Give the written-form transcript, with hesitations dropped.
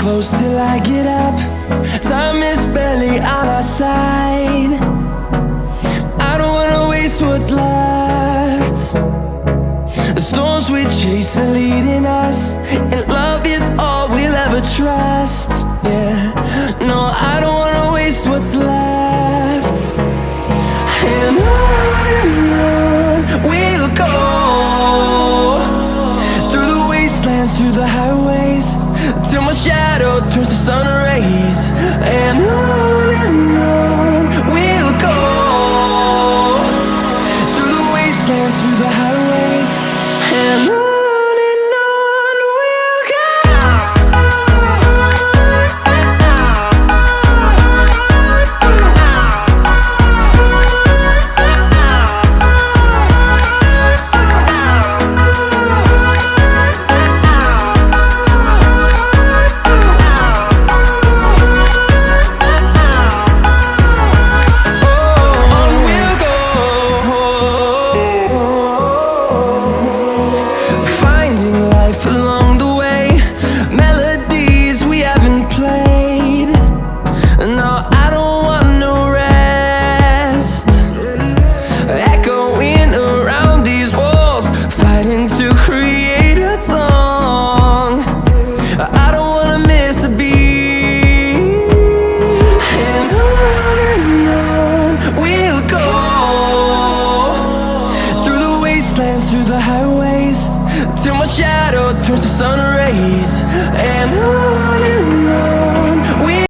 close till I get up. Time is barely on our side. I don't wanna waste what's left. The storms we chase are leading us, and love is all we'll ever trust. Yeah, no, I don't wanna waste what's left. And on we'll go, through the wastelands, through the highways, till my shadow turns to sun rays. And on we'll go, through the wastelands, through the highways, and on we'll go. Along the way, melodies we haven't played. No, I don't want no rest. Echoing around these walls, fighting to create a song. I don't wanna miss a beat. And on we'll go, through the wastelands, through the highways, till my shadow turns to sun rays. And on